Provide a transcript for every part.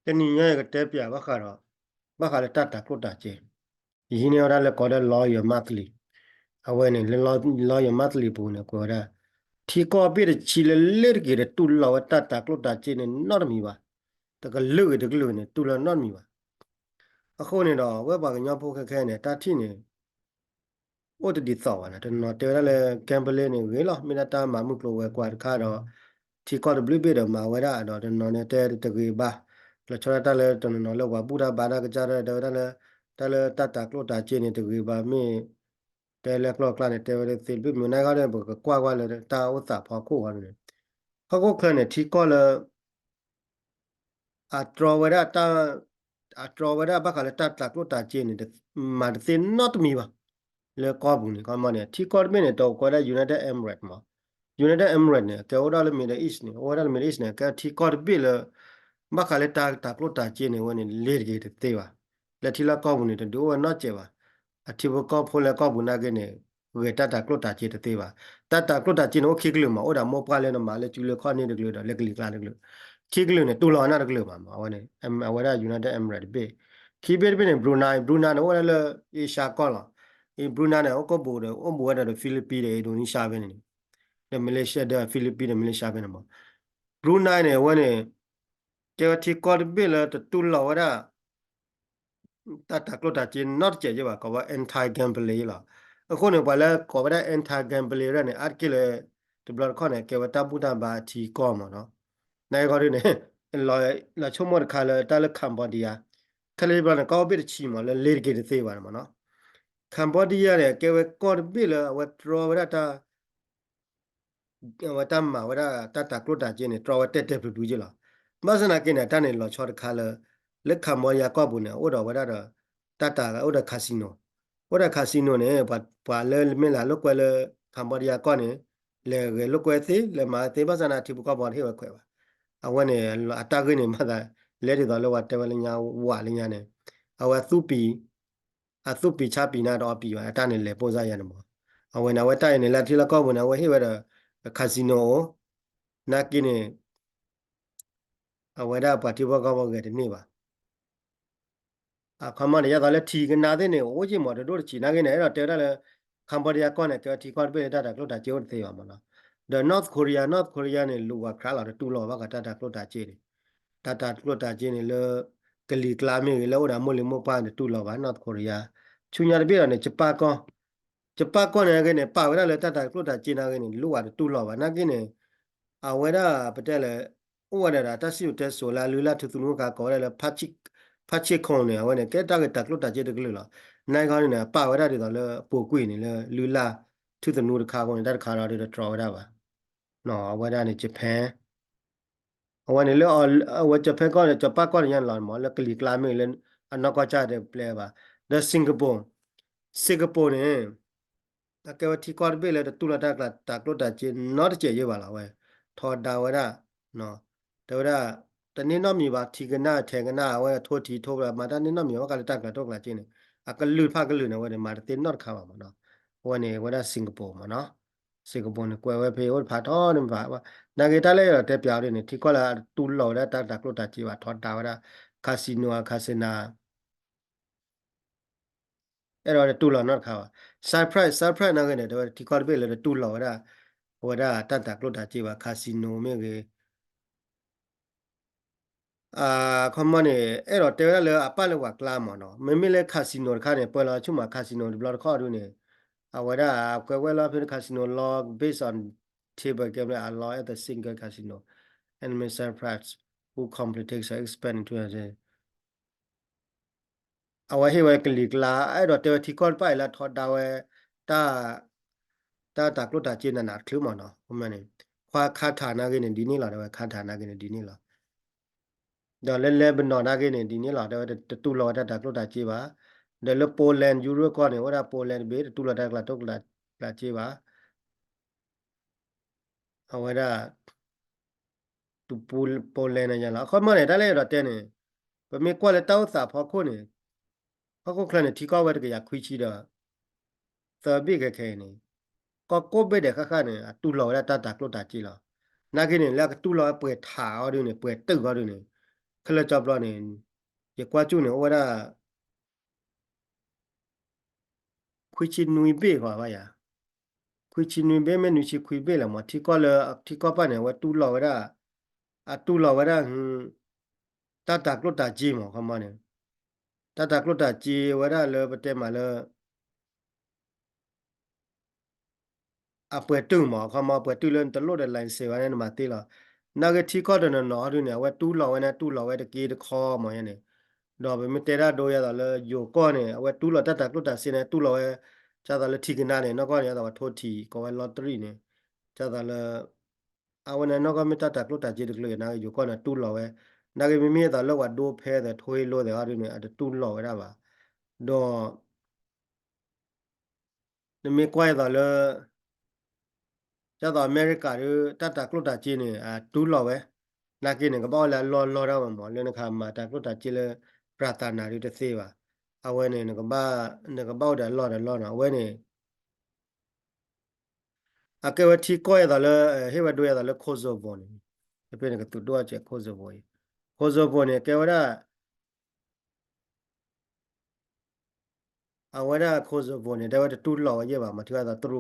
တနည်းရဲ့ကတဲ့ပြဘခါတော့ဘခါလည်းတတ်တာကုတ်တာကျရင်းနေရလည်းကောတဲ့ lawyer monthly အဝဲနေ lawyer monthly ပုံနဲ့ကောတဲ့ทีก็เปิดชิลเลือดเกลือตุลเราตัดตากรตัดเจนนอดมีวะแต่ก็เลือดก็เลือดเนี่ยตุลนอดมีวะอะคนเนี่ยเราเว่าบางอย่างพวกแค่เนี่ยตัดที่เนี่ยโอ้จะดีต่อวะนะแต่นอเตอร์เลยแกมเปญเนี่ยเวลาไม่ได้ตามมามุกโลกกว่าค่าเราที่ก็จะบลิบเดอมาเวลาเราแต่นอเนี่ยเตอร์ตะกี้บ้าเราชอบตัดเลยตอนนอเราว่าบูดาบาดากระจายเดอร์เลยแต่เลยตัดตากรตัดเจนเนี่ยตะกี้บ้าไม่แต่เลยกลอกลานเนี่ยเตอร์เลยสิบปีมันนั่งก็เลยบอกกว่าเลยตาอุตส่าห์พอคู่กันเลยเขาก็เคยเนี่ยที่ก็เลย a trovare bakale ta ko ta cheni de mar sin not mi ba le ko bu ni ko ma ne ti ko me ne to ko da United Emirates ma United Emirates ne ke oda le Middle East ne oda le Middle East ne ke ti ko bi le bakale ta ko ta cheni woni le ge de te ba le ti la ko bu ni de do na che ba a ti bo ko pho le ko bu na ge ne we ta ko ta che de te ba ta ko ta che no ki glu ma oda mo pa le no ma le chu le ko ni de glu da le gli kla de glu คีกลือเนี่ยตุลานาตะกลือมาวันนี้วันนี้ยูไนเต็ดเอมิเรตส์เบคีเบเป็นบรูไนเนี่ยวันนี้เอชาก่อนละบรูไนเนี่ยโอ้ก็บูเดโอ้บูเดเดฟิลิปปินส์เดอินโดนีเซียเป็นนี่เดมาเลเซียเดฟิลิปปินส์เดมาเลเซียเป็นมาบรูไนเนี่ยวันนี้เจ้าที่กอดเบลตุลาวันนี้ตากรถจีนนอตเจจะว่าก็ว่า anti gambling ล่ะคนเนี่ยว่าแล้วก็ว่าได้ anti gambling เนี่ยอาจจะเลยตัวบล็อกข้อเนี่ยเกี่ยวกับตับบุตรบาทีก้อมเนาะ ในกรณีเนี่ยเราชั่วโมงคาเลยตาลคัมพูดียาคาเลยบ้านก็เอาไปชิมแล้วเลี้ยงกินเสียบ้านมันเนาะคัมพูดียาเนี่ยแกเวกอดบิลว่าทรอเวลาตาว่าตามมาว่าตากรุดาเจเนี่ยทรอเวเตเตปดูจิล่ะมาสนากินเนี่ยตาเนี่ยเราชอบคาเลยเล็กคัมพูดียาก็บุญเนี่ยโอ้ดอกว่าตาโอ้ดอกคาสิโนโอ้ดอกคาสิโนเนี่ยปัดเลยไม่ละลูกเวลคัมพูดียาก็เนี่ยเลยลูกเวทีเลยมาเตมาสนาที่บุกบอลให้ว่าเขวะ awe ne atake ne mada le de do lo wa te wale nya wa le nya ne awe thupi chapi na do pi wa ata ne le po sa ya ne mo awe na we ta ne la ti la ko bo na we he wa da casino na ki ne awe da pa ti bo ko bo ge de ni ba a khama ne ya da le thi ke na de ne o ji mo de do chi na ke ne ro te da le Cambodia ก่อนเนี่ยที่คอร์เบต้าก็ตัดเจ้าเสียมานะ The North Korea เนี่ยลูกว่าคราเราตูหล่อว่าก็ตัดก็ตัดเจนี่ตัดก็ตัดเจนี่เลยกะลีกลามีแล้วอุดามลิมปานตูหล่อว่า North Korea ชุนยาเบียเนี่ยจะปาก้อนเนี่ยป่าวได้เลยตัดก็ตัดเจน่าเนี่ยลูกว่าตูหล่อว่านักเนี่ยเอาไว้ได้ประเทศเลยอ้วนเลยตัดสิวเตสโซลาลูลาทุกนู้นก็ก่อนเลยพัชชิคงเนี่ยวันนี้แกตัดก็ตัดเจตก็เลยล่ะ နိုင်ကောင်းနေပါဝရတွေတော့လဲပိုကွေနေလဲလူလာသူတနူတခါကောတဲ့ခါတော့တွေတော်ဝရပါနော်ဝရနေဂျပန်အဝနေလဲအဝဂျပန်ကောဂျပန်ကောရန်လာမောလဲကလီကလာမေလဲအနောက်ကကြတဲ့ပလေပါဒါစင်ကာပူနေတကယ်တီကောဘေလဲတူလာတာကလို့တာချင်း not ကျေရပါလားဝဲထော်တာဝရနော်တော်ရတနေ့တော့မြပါထီကနာထေကနာဝဲထိုးတီထိုးလာမာတနေ့တော့မြဝကလည်းတက်ကတော့ကလာချင်း akalu pha kalu na wade marte not kha ma no wane wada Singapore ma no Singapore ne kwe we phe wo pha tho ne ba na ge ta le te pya de ne thi kwa la tu lo da ta klo ta chi ba tho ta wada casino casina အဲ့တော့တူလော် not ခါပါ surprise နာကနေတော့ဒီကော်ဘေးလေတူလော်ဝဒါတကလို့တာကြည့်ပါ casino မြေကေခမနေအဲ့တော့တဲရလေအပတ်လောက်ကလာမနော်မမေလေကာစီနိုခါနေပေါ်လာချုမှာကာစီနိုဘလော့ခေါ်ရနေဝဒါကွယ်ဝဲလာဖိကာစီနို log based on table game allow at the single casino and Mr. Pratt who completes expand to a เอาไว้ให้ไว้กลีกลาไอ้ดอกเตวที่ก้อนไปแล้วทอดดาวตาตากรถตาจีนนาคลืมเนาะผมเนี่ยควาคาถานากินดีนี่หรอเดี๋ยวคาถานากินดีนี่หรอเดี๋ยวเล่นเป็นนอนากินดีนี่หรอเดี๋ยวตูรอตากรถตาจีบะเดี๋ยวโปแลนด์ยูโรก้อนเนี่ยว่าโปแลนด์เบสตูรอตากลาตกลาจีบะเอาไว้ได้ตูโปแลนด์อย่างละเขาเมื่อไหร่ได้เลยดอกเตเนี่ยเป็นมีกว่าเลยเต้าสาพอคนเนี่ยพอคนคลเนี่ยที่ก็ว่าจะอยากคุยชีดอสาบีแค่เนี่ย ก็โกเบเด็กข้าเนี่ยตุลอแล้วตากรถตาจีละนักเนี่ยแล้วตุลอเปิดถาวด้วยเนี่ยเปิดตึกก็ด้วยเนี่ย ခလက်ကြောက်လို့နေရကွာကျူနေဝရခွေချီနွေပေးပါပါယာခွေချီနွေပေးမဲနွေချီခွေပေးလာမတီကောပါနေဝတူလောဝရတူလောဝရတကလုတာကြီးမခမနေတကလုတာကြီးဝရလေပတဲမှာလေအပွဲတုံမခမပွဲတူလန်တလို့တဲ့ line စေဝရနေမှာတေးလာနာကတီကောဒနနော်ရနေဝတူလောဝနေတူလောဝဲတကေတခေါ်မရနေတော့ဘယ်မတဲရတော့ရတာလေယိုကောနေဝတူလောတကလုတာစင်းနေတူလောဝဲကျတော့လေထီကနာနေနော်ကောနေတော့ထိုးထီကောဝဲလော်တရီနေကျတော့လေအဝနေနော်ကမတကလုတာကြီးတကလေနာယိုကောနေတူလောဝဲနာကမမီတော့လောဝဒိုဖဲတဲ့ထွေးလို့တဲ့ဟာရနေအတူလောဝဲရပါတော့နမေကွာတော့လေကျတော့အမေရိကရတကလုတာကြီးနေတူလောဝဲနာကိနေကပေါ့လာလောတော့မှာလေနခါမှာတကလုတာကြီးလေပရတာနာရီတသေးပါအဝဲနေကပေါ့တယ်လောနော်အဝဲနေအကဲဝတီကိုရတော့လေဟေဝဒွေရတော့လေခိုဇိုဘောနေပြနေကတူတော့ချက်ခိုဇိုဘောခိုဇိုဘောနေကဲဝရအဝရခိုဇိုဘောနေတော့တူလောရပါမထရတော့တူ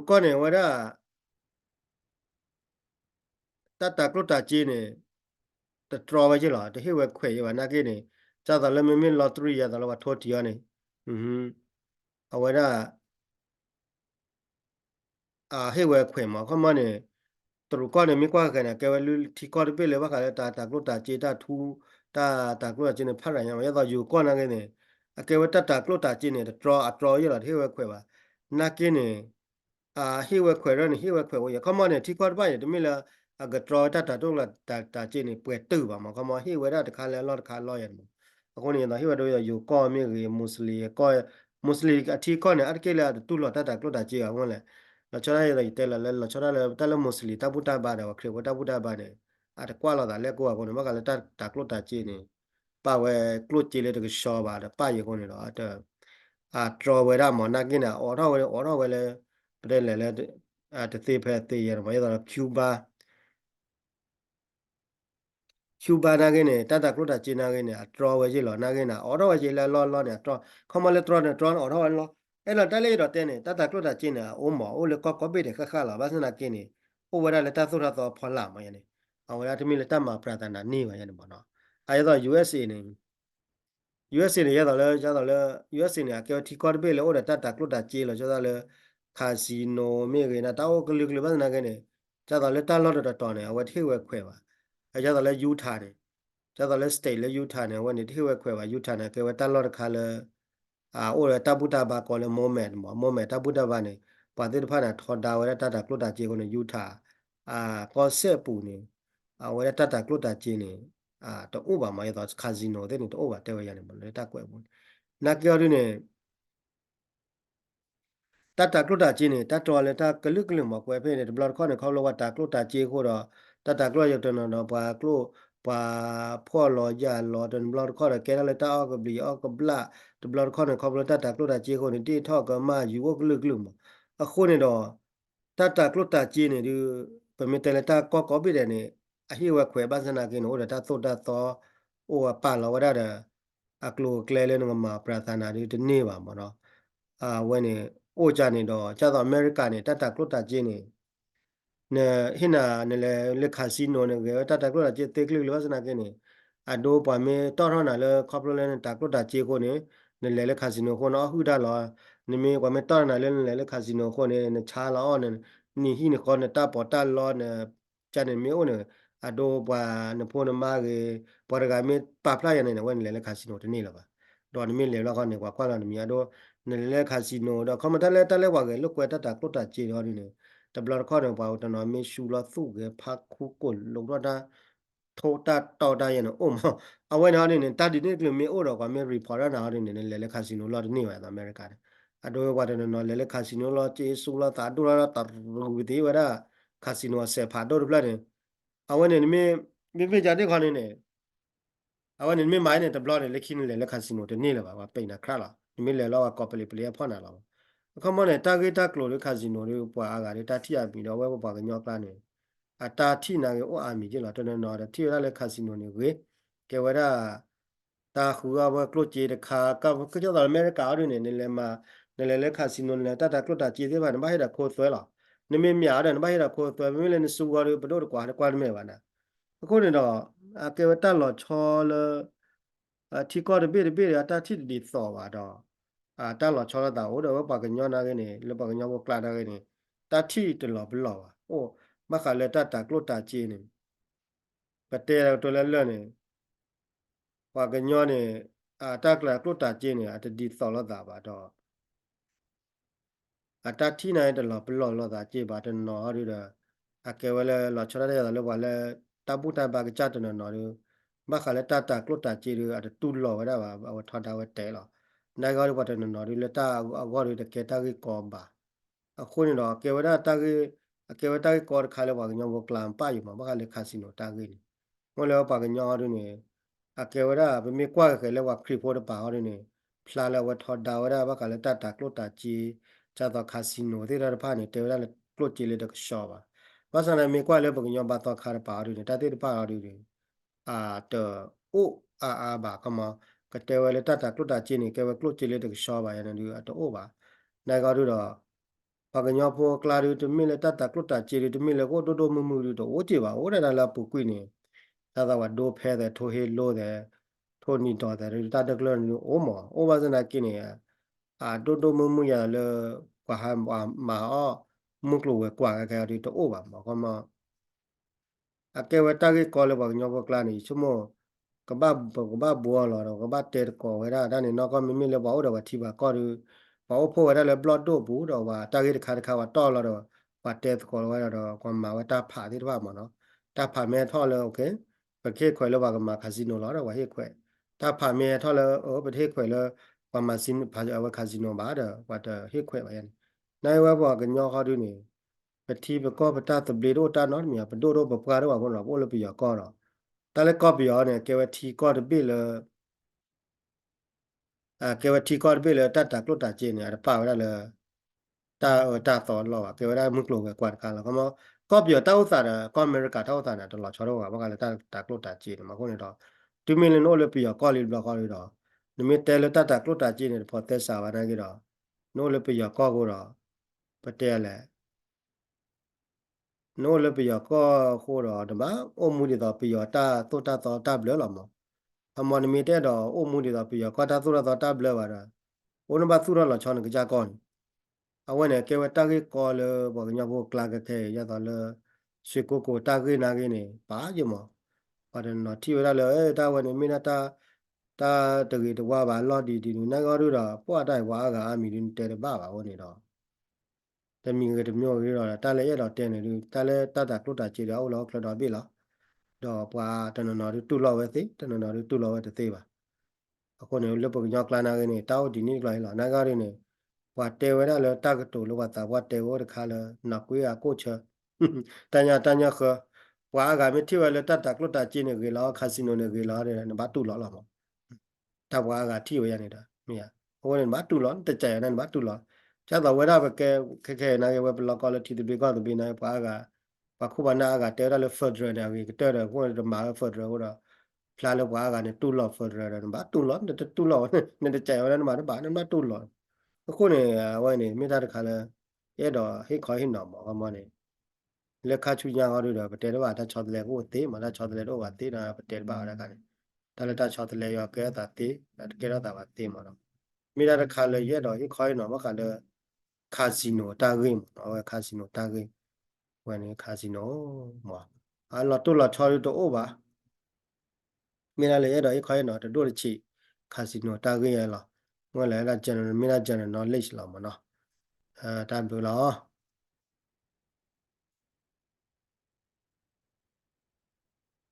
ကောနေဝရတကလုတာကြီးနေတတော်ပဲကြီးလားတဟိဝဲခွေရပါနာကိနေကျတော့လေမင်းလော်တရီရတော့ထော်တီရနေဟွန်းအဝရဟေဝဲခွေမှာခမနေတူကောနေမိကွာကနေကဲဝလူတီကောတပိလေဘာကလေတကလုတာကြီးထူတကလုတာကြီးနေဖတ်ရရရတော့ယူကောနာကိနေအကဲဝတကလုတာကြီးနေတတော်အတော်ရတော့ဟေဝဲခွေပါနာကိနေဟိဝဲခွေရနေဟိဝဲခွေဝရခမနေတီကောတပိုင်တမိလာကတတော်တုံးလာတာကြီးနေပွဲတူပါမှာခမဟိဝဲရတခါလဲလောတခါလောရမအခုနေတော့ဟိဝဲတို့ယူကောမြေကြီးမွတ်စလီကောမွတ်စလီအတီကောနေအကေလာတူလောတကလုတာကြီးအောင်လဲလောချရာရတဲ့လဲလောချရာလဲတလမွတ်စလီတပုတဘာတော့ခရဝတပုတဘာနေတကွာလာတာလဲကိုကမကလည်းတကလုတာကြီးနေပါဝဲကလုကြီးလေတကရှောပါတော့ပါရကုန်နေတော့ထရဝဲရမနာကိနေအော်တော့ဝဲလဲပတဲ့လဲတသေးဖဲသေးရမရတော့ကျူဘာနာကိနေတကလုတာကြီးနာကိနေထရဝဲကြီးလောနာကိနေအော်တော့ဝဲကြီးလဲလောနေထခမလဲထရနေထရအော်တော့ဝဲလောအဲ့တော့တက်လေတော့တဲနေတကလုတာကြီးနေအိုးမောအိုးလေကောပိတဲ့ခလာဘာစနာကိနေဟိုဝဲလဲတသုရတော့ဖော်လာမရနေအဝဲတမီလဲတမပရတနာနေပါရနေပေါ့နော်အဲ့တော့ USA နေ USA နေရတော့လဲကျတော့လဲ USA နေကဲတီကော့ဘေးလဲဟိုတကလုတာကြီးလောကျတော့လဲခါစီနိုမြေကေနာတောက်ကလကလဘာနာကနေကျတော့လဲတလော့တော်နေအဝဲထိဝဲခွဲပါအဲ့ကျတော့လဲယူထားတယ်ကျတော့လဲ state လဲယူထားနေဝဲနေထိဝဲခွဲပါယူထားနေကဲဝဲတလော့တခါလဲအိုရတပုတဘာကောလဲမိုမဲတပုတဘာနေပါတိတဖာနာထော်တာဝဲတကလုတာကြီးကိုနေယူထားကောဆက်ပူနေဝဲတကလုတာကြီးနေတော့ဥပမာရတော့ကာစီနိုတဲ့နေတော့ဥပတဲဝဲရနေမလဲတက်ကွယ်ဘူးနာကျော်ရင်းနေကလုတာကြီးနေတော်လဲကလုကလုမကွယ်ဖေးနေဘလခေါနေခေါလောဝတာကလုတာကြီးခို့တော့ကလုရတနော်ဘာကလုဘာဖော်လောရလောတန်ဘလခေါရကဲလဲတာအောက်ကဘလီအောက်ကဘလာဘလခေါနေခေါဘလကလုတာကြီးခို့နေတိထောက်ကမယူဝကလုကလုမအခုနေတော့ကလုတာကြီးနေဒီပမီတယ်တာကောပိတယ်နေအဟိဝခွဲဘာစနာကိနိုရတာသုတ်တာသောအိုပါလောဝရတာကလုကလဲလဲနမှာပရသနာဒီတနေ့ပါမနော်ဝဲနေအိုကြနေတော့ကျတော့အမေရိကန်နေကလုတာကြီးနေနေဟိနာနေလေလက်ခါစီနိုနေကကလုတာကြီးတေကလူလဝစနာကိနေဒိုပါမေတော်ရနာလေခေါပလိုလဲကလုတာကြီးကိုနေလေလက်ခါစီနိုကိုနော်ဟူဒါလောနေမေကမေတော်နာလေလက်ခါစီနိုကိုနေချာလောနေနီဟိနေခေါနေတာပေါ်တာလောနေကျန်နေမေအိုနေဒိုပါနဖိုနမာကေပေါ်ကမေပပလာရနေဝဲနေလက်ခါစီနိုတနေ့လောပါတော့နေမေလေလောကနေကွာလာနေမြာတော့နေလေခါစီနိုတော့ခမတလဲဝါကေလုကွယ်တကလုတာကြီးတော့နေတဘလခေါ်နေပါဦးတနော်မေရှူလာသုကေဖာခုကိုလုံတော့တာထိုတာတော်တာရနေအိုမအဝဲနာနေတတိနေကလမေအိုတော့ကမေရီဖော်ရနာနေလေခါစီနိုလော်နေဝဲအမေရိကန်အဒိုဝါဒနော်လေခါစီနိုလော်ကျေဆူလာတာဒူလာတာရူဒီဝရခါစီနိုဆေဖာဒိုပလာနေအဝဲနေမေကြတဲ့ခေါနေနေအဝဲနေမေမိုင်းနေတဘလနေလက်ခိနေလေခါစီနိုတနေလေပါပိန်နာခရလာမေလေလောကကော်ပလီပလီဖော်နာလောအခမနေတာဂေတာကလိုလခါစီနိုလေးပွာအားကလေတာတိယပြီးတော့ဝဲပွားကညောကလာနေ ta thi na ge o ami je la to no da thi ra le casino ne we ke wa da ta khu ga wa klo je de kha ka ko jo da america ru ne ne le ma ne le casino ne ta ta klo ta je se ba ne ba he da kho swe la ne me mya da ne ba he da kho swe me le ne su ga ru ba do kwa me ba na ko ne do ke wa ta lo cho le thi ko de be ta thi di so ba do ta lo cho la da o do ba ga nyo na ge ne le ba ga nyo ko kla da ge ne ta thi de lo ba lo ba o ma kha le ta ta klo ta je ne ba te to le le ne wa ga nyo ne ta kla klo ta je ne ta di so la da ba do ta thi na de lo ba lo da je ba de no ru da ke wa le lo cho la de le wa le ta bu ta ba ga cha de no ru ma kha le ta klo ta je ru tu lo wa da ba wa tha da wa te lo na ga ru ba de no ru le ta wa ru de ke ta gi ko ba အခုနေတော့ကေဝဒတာကေကေဝတာကေကောခါလေပါကညောကိုကလန်ပါယူမှာဘာကလေခါစီနိုတာကေနီငိုလေပါကညောရနေအကေဝဒဗမေကွာကေလေဝခရီဖို့တပါရနေဖလာလေဝထော်ဒါဝဒဘာကလေတတာကလုတာချီချာတော့ခါစီနိုတေရဖာနေတေဝဒလေကလုချီလေတကရှောပါဘာစနာမေကွာလေပကညောဘာတော့ခါရပါရနေတတေတပါရနေတော့အိုဘာကမကတေဝလေတတာကလုတာချီနေကေဝကလုချီလေတကရှောပါရနေတော့ဘာနိုင်ကောတော့ ပါကညောဖောကလာရီတမီလေတတကလတာချီရီတမီလေကိုတိုတိုမမူရီတော့အိုချေပါအိုရလာပူကွိနေသာသာဝဒိုဖဲတဲ့ထိုဟေလို့တဲ့ထိုနီတော်တဲ့တတကလနီအိုမောအိုဘာစနာကိနေတိုတိုမမူရလေကွာဟာမာအောမုကလိုဝဲကွာကဲရီတော့အိုပါမောကမke wa ta ge ko le ba nyo ko kla ni chumo ka ba bo lo ro ka ba te ko we da ni no ko mi mi le ba o da wa thi ba ko ru ba o pho wa da le blood do bu do wa ta ge kha kha wa to lo do wa te ko wa do ko ma wa ta pha ti ba mo no ta pha me tho le okay ประเทศข่อยระว่ากันมาคาสิโนแล้วระว่าเฮ็ดข่อยถ้าผ่าเมเท่าแล้วประเทศข่อยแล้วประมาณสินพาเอาว่าคาสิโนบาดว่าแต่เฮ็ดข่อยว่ายันนายว่าบอกกันย่อเขาด้วยนี่ peti be ko bata to bledo ta no mi pa do do ba pa ro ba ko no bo lo pi yo ko ro ta le ko pi yo ne ke wa ti ko de bi le ke wa ti ko de bi le ta ta klo ta che ne pa wa le ta to lo ke wa da mu klo ke kwa ka lo ko mo ko pi yo ta u sa da ko america ta u sa na to lo cho ro ba ka le ta klo ta che ne ma ko ne do tu mi le no le pi yo ko le blo ko le do ni mi te le ta klo ta che ne po te sa ba na ki do no le pi yo ko ko ro pa te le no le pi yo ko ko ro de ba o mu de do pi yo ta to ta ble lo mo a mo ni mi te do o mu de do pi yo ko ta to ta ble ba da o no ba su ro lo cho ne ga ko ni a we ne ke we ta ge ko le bo nya bo kla ge ke ya do le shi ko ta ge na ge ni ba je mo ba de no ti we da le ta we ni mi na ta de ge de wa ba lo di na ga ru da po dai wa ga a mi ni te de ba wo ni do တမီငယ်တမျိုးရတော့တားလဲရတော့တင်းနေလူတားလဲတတာကလုတာချီတော့လောကလတော့ပြီလားတော့ပွာတနနော်တူလောပဲသိတနနော်တူလောပဲသိပါအခုနေလပကညောကလာနာကနေတောက်ဒီနေ့ကလာလာနာကားရင်းနေပွာတဲဝဲတော့တကတူလောကတာပွာတဲဝဲတခါလဲနောက်ကွေးအကိုချတညာခပွာကမတိဝဲလဲတတာကလုတာချီနေကေလောခါစီနိုနေကေလောတဲ့နဘာတူလောလာမတပွာကတိဝဲရနေတာမရဟိုနေဘာတူလောတကြရနေဘာတူလော ကျတော့ဝရဘကခဲနာရဲ့ဝဘလကောလတီဒီကောတဘိနာပါကပခုဘနာကတဲရလဖဒရနာဝီတဲရကိုရမာဖဒရဟောဖလာလဘွားကနေတူလောဖဒရဘာတူလောတူလောနဲ့တကြရနမှာဘာနမတူလောအခုနေဝိုင်းနေမိသားတခါလဲရဲ့တော့ဟိခေါ်ဟိနော်မောမနေလက်ခချူညာဟောရတော့ပတဲတော့တာချောတယ်ကိုသေးမလားချောတယ်တော့ပါသေးတာပတဲပါရကနေတလတာချောတယ်ရောကဲတာသေးကဲတော့တာပါသေးမှာတော့မိသားတခါလဲရဲ့တော့ဟိခေါ်ဟိနော်မခါလဲ คาสิโนตาเกมเอาคาสิโนตาเกมวันนี้คาสิโนมาเราตัวเราชอบตัวโอ้บะมีอะไรเดี๋ยวอีกค่อยหน่อยตัวดูชีคาสิโนตาเกมเหรอเมื่อไหร่เราจะมีอะไรจะนอนเล่นหรอมั้งเนาะตามดูแล้ว